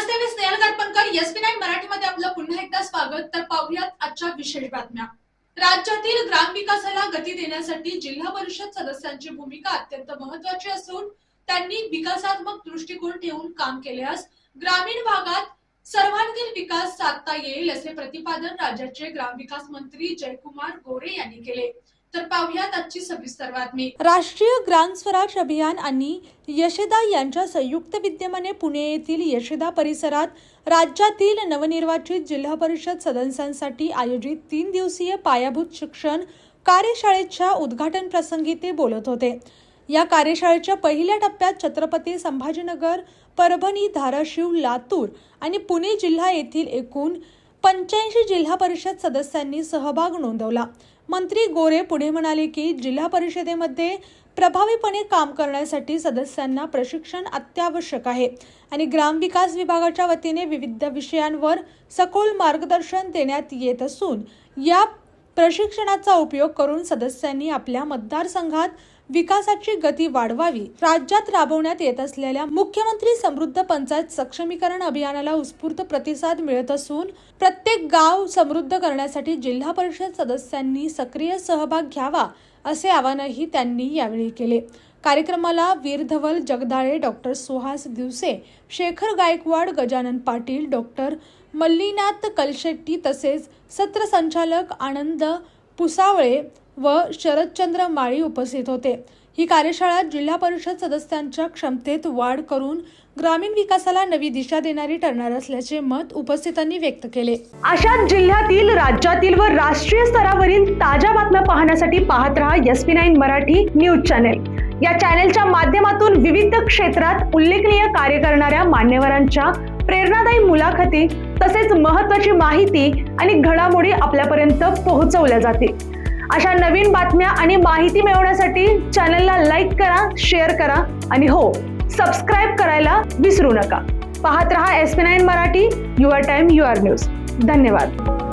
नमस्ते, मी Snehal गडपणकर. SP9 मराठीमध्ये आपलं पुन्हा एकदा स्वागत. तर पाहूयात आजच्या विशेष बातम्या. राज्यातील ग्रामविकासाला गती देण्यासाठी जिल्हा परिषद सदस्यांची भूमिका अत्यंत महत्त्वाची असून त्यांनी विकासात्मक दृष्टिकोन ठेवून काम केल्यास ग्रामीण भागात सर्वांगीण विकास साधता येईल असे प्रतिपादन राज्याचे ग्रामविकास मंत्री जयकुमार गोरे यांनी केले. तर पाहूयात आजची सविस्तर बातमी. राष्ट्रीय ग्राम स्वराज अभियान आणि यशदा यांच्या संयुक्त विद्यमाने पुणे येथील यशदा परिसरात राज्यातील नवनिर्वाचित जिल्हा परिषद सदस्यांसाठी आयोजित 3 दिवसीय पायाभूत शिक्षण कार्यशाळेच्या उद्घाटन प्रसंगी ते बोलत होते. या कार्यशाळेच्या पहिल्या टप्प्यात छत्रपती संभाजीनगर, परभणी, धाराशिव, लातूर आणि पुणे जिल्हा येथील एकूण 85 जिल्हा परिषद सदस्यांनी सहभाग नोंदवला. मंत्री गोरे पुढे म्हणाले की जिल्हा परिषदेमध्ये प्रभावीपणे काम करण्यासाठी सदस्यांना प्रशिक्षण अत्यावश्यक आहे आणि ग्रामविकास विभागाच्या वतीने विविध विषयांवर सखोल मार्गदर्शन देण्यात येत असून या प्रशिक्षणाचा उपयोग करून सदस्यांनी आपल्या मतदारसंघात विकासाची गती वाढवावी. राज्यात राबवण्यात येत असलेल्या मुख्यमंत्री समृद्ध पंचायत सक्षमीकरण अभियानाला उत्स्फूर्त प्रतिसाद मिळत असून प्रत्येक गाव समृद्ध करण्यासाठी जिल्हा परिषद सदस्यांनी सक्रिय सहभाग घ्यावा असे आवाहनही त्यांनी यावेळी केले. कार्यक्रमाला वीर धवल जगदाळे, डॉक्टर सुहास दिवसे, शेखर गायकवाड, गजानन पाटील, डॉक्टर मल्लीनाथ कलशेट्टी तसेच सत्र संचालक आनंद पुसावळे व शरदचंद्र माळी उपस्थित होते. ही कार्यशाळा जिल्हा परिषद सदस्यांच्या क्षमतेत वाढ करून ग्रामीण विकासाला नवी दिशा देणारी ठरणार असल्याचे मत उपस्थितांनी व्यक्त केले. अशाच जिल्ह्यातील, राज्यातील व राष्ट्रीय स्तरावरील ताज्या बातम्या पाहण्यासाठी पाहत रहा SP9 मराठी न्यूज चॅनेल. या चॅनेलच्या माध्यमातून विविध क्षेत्रात उल्लेखनीय कार्य करणाऱ्या मान्यवरांच्या प्रेरणादायी मुलाखती तसेच महत्त्वाची माहिती आणि घडामोडी आपल्यापर्यंत पोहोचवल्या जातील. अशा नवीन बातम्या आणि माहिती मिळवण्यासाठी चॅनलला लाईक करा, शेअर करा आणि हो, सबस्क्राईब करायला विसरू नका. पाहत रहा SP9 Marathi, your time your news. धन्यवाद.